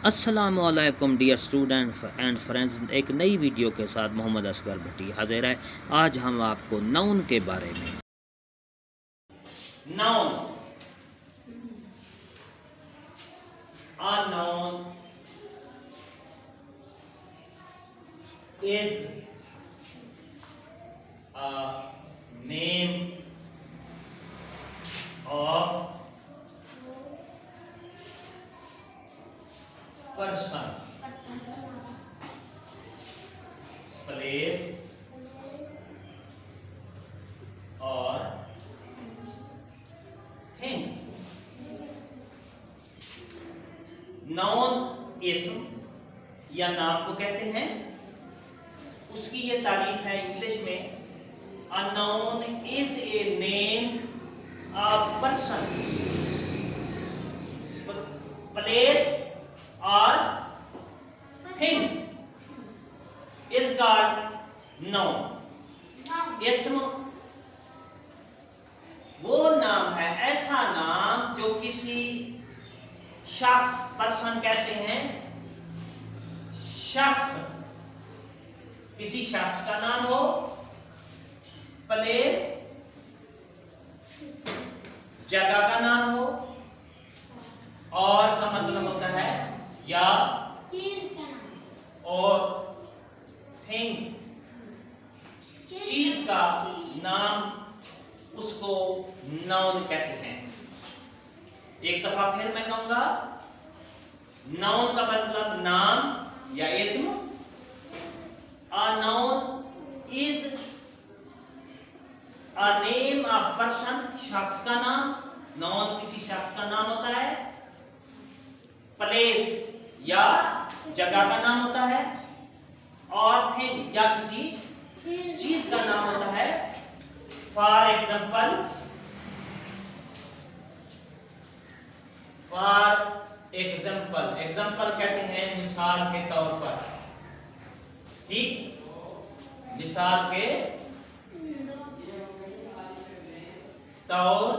अस्सलामुअलैकुम dear student and friends, एक नई वीडियो के साथ मोहम्मद असगर भट्टी हाजिर है। आज हम आपको नाउन के बारे में nouns A noun is a name of person, place or thing। Noun इस्म या नाम को कहते हैं। उसकी ये तारीफ है इंग्लिश में, अ noun is a name of person, place और थिंग इज कॉल्ड नाउन। इस्म वो नाम है, ऐसा नाम जो किसी शख्स, पर्सन कहते हैं, शख्स, किसी शख्स का नाम हो। प्लेस जगह का नाम हो, और का मतलब होता है या और थिंग, चीज का नाम, उसको नाउन कहते हैं। एक दफा फिर मैं कहूंगा, नाउन का मतलब नाम या इस्म। A noun is a name of person, शख्स का नाम। नाउन किसी शख्स का नाम होता है। प्लेस या जगह का नाम होता है, और थिंग या किसी चीज का नाम होता है। फॉर एग्जाम्पल, एग्जाम्पल कहते हैं मिसाल के तौर पर। ठीक, मिसाल के तौर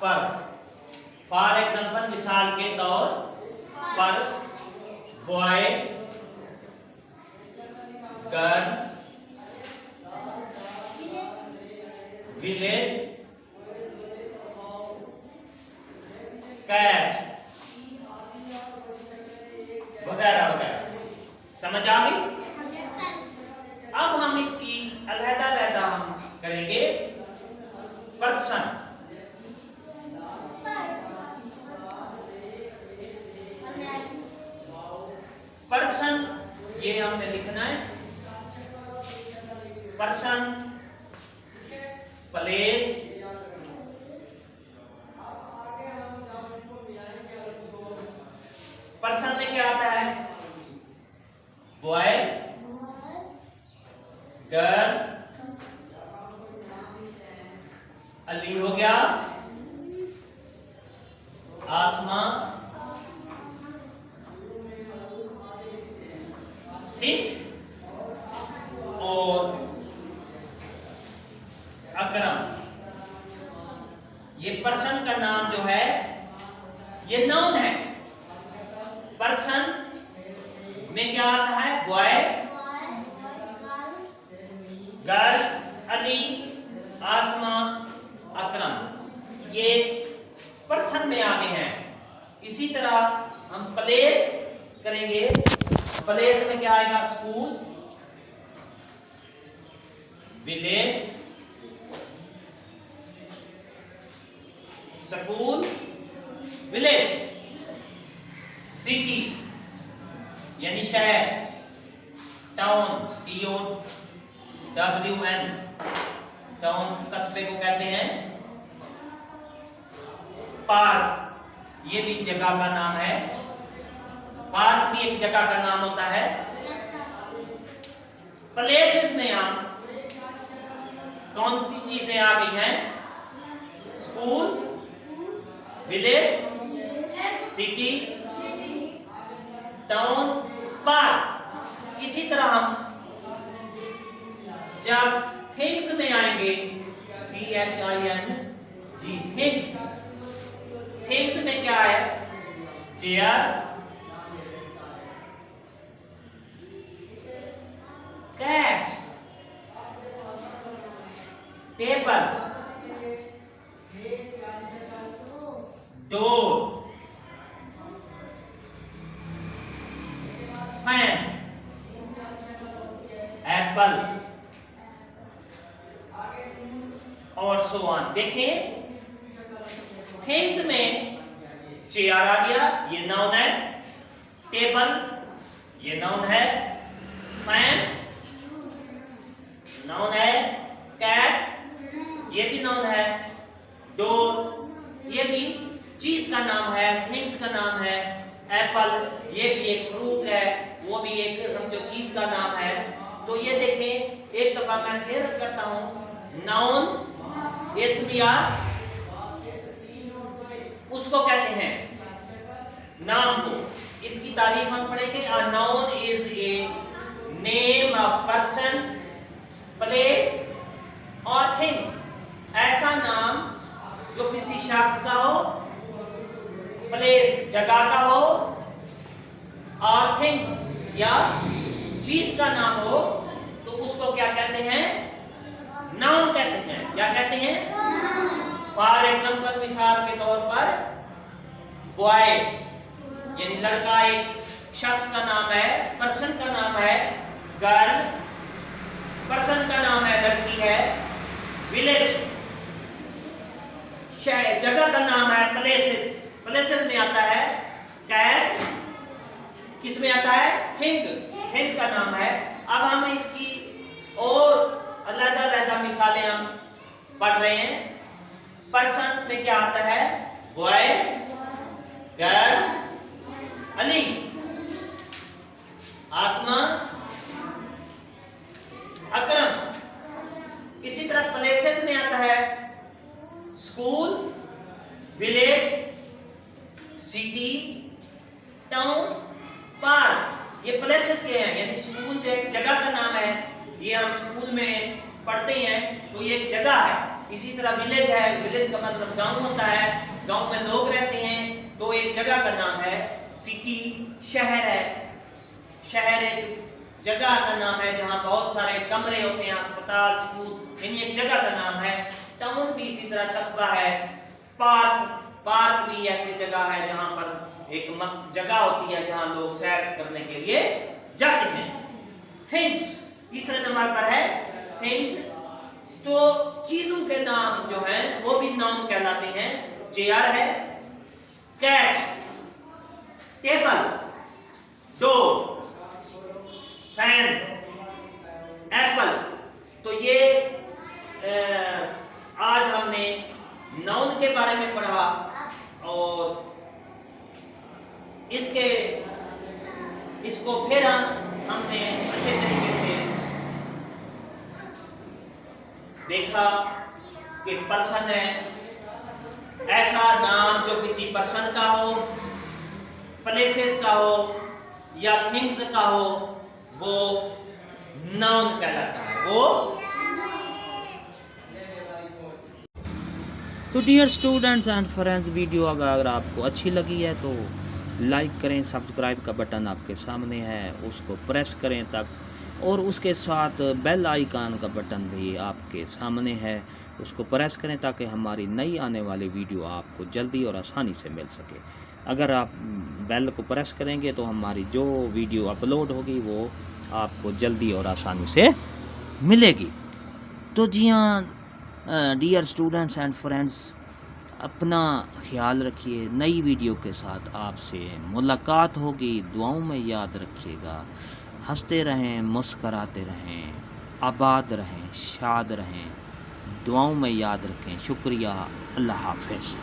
पर। फॉर एग्जाम्पल, मिसाल के तौर पर, बॉय, गर्ल, विलेज, कैट वगैरह वगैरह। समझ आ गई? अब हम इसकी अलहदा हम करेंगे पर्सन। पर्सन ये हमने लिखना है। पर्सन, प्लेस, पर्सन में क्या आता है? बॉय, गर्ल, अली हो गया, आसमां, ठीक, और अकरम। ये पर्सन का नाम जो है ये नाउन है। पर्सन में क्या आता है? बॉय, गर्ल, अली, आसमां, अकरम। ये पर्सन में आ गए हैं। इसी तरह हम प्लेस करेंगे। प्लेस में क्या आएगा? School, village, school, village, city यानी शहर, टाउन, TOWN, टाउन कस्बे को कहते हैं। पार्क ये भी जगह का नाम है। पार्क भी एक जगह का नाम होता है। प्लेसेस में हम कौन सी चीजें आ गई हैं? School, village, city, town, park. इसी तरह हम जब थिंग्स में आएंगे, THING, थिंग्स में क्या है? Chair, cat, table, door, fan, apple और सो ऑन। देखें थिंग्स में चेयर आ गया, ये नाउन है। टेबल ये नाउन है। फैन नाउन है। कैट ये भी नाउन है। डोर ये भी चीज का नाम है, थिंग्स का नाम है। एप्पल ये भी एक फ्रूट है, वो भी एक समझो चीज का नाम है। तो ये देखें, एक दफा मैं क्लियर करता हूं, नाउन इसम या उसको कहते हैं नाम को। इसकी तारीफ हम पढ़ेंगे। अ noun is a name of person, place और थिंग। ऐसा नाम जो किसी शख्स का हो, प्लेस जगह का हो, और थिंग या चीज का नाम हो, तो उसको क्या कहते हैं? नाउन कहते हैं। क्या कहते हैं? फॉर एग्जाम्पल, मिसाल के तौर पर बॉय यानी लड़का एक शख्स का नाम है, पर्सन का नाम है। गर्ल पर्सन का नाम है, लड़की है। विलेज जगह का नाम है। प्लेसेस प्लेसेस में आता है। कैट किस में आता है? थिंग थिंग का नाम है। अब हम इसकी और अलग-अलग मिसालें हम पढ़ रहे हैं। पर्सन में क्या आता है? बॉय, गर्ल, अली, आसमा, अकरम। इसी तरह प्लेसेस में आता है school, village, city, town, park. ये प्लेसेस के हैं, यानी स्कूल जो एक जगह का नाम है, ये हम स्कूल में पढ़ते हैं, तो ये एक जगह है। इसी तरह विलेज है, विलेज का मतलब गांव होता है, गांव में लोग रहते हैं, तो एक जगह का नाम है। सिटी शहर है, शहर एक जगह का नाम है जहां बहुत सारे कमरे होते हैं, अस्पताल, स्कूल, यानी एक जगह का नाम है। टाउन भी इसी तरह कस्बा है। पार्क पार्क भी ऐसी जगह है जहां पर एक जगह होती है जहां लोग सैर करने के लिए जाते हैं। थिंग्स तीसरे नंबर पर है। थिंग्स तो चीजों के नाम जो हैं वो भी नाउन कहलाते हैं। चेयर है, cat, table, door, fan, apple. तो ये आज हमने नाउन के बारे में पढ़ा और इसको फिर हमने अच्छे तरीके से देखा कि पर्सन है ऐसा नाम जो किसी पर्सन का हो, प्लेसेस का हो या थिंग्स का हो, वो नाउन कहलाता है। वो तो dear students and friends, video अगर आपको अच्छी लगी है तो लाइक करें। सब्सक्राइब का बटन आपके सामने है, उसको प्रेस करें तक, और उसके साथ बेल आइकन का बटन भी आपके सामने है, उसको प्रेस करें ताकि हमारी नई आने वाली वीडियो आपको जल्दी और आसानी से मिल सके। अगर आप बेल को प्रेस करेंगे तो हमारी जो वीडियो अपलोड होगी वो आपको जल्दी और आसानी से मिलेगी। तो जी हाँ डियर स्टूडेंट्स एंड फ्रेंड्स, अपना ख्याल रखिए। नई वीडियो के साथ आपसे मुलाकात होगी। दुआओं में याद रखिएगा। हंसते रहें, मुस्कराते रहें, आबाद रहें, शाद रहें। दुआओं में याद रखें। शुक्रिया। अल्लाह हाफ़िज़।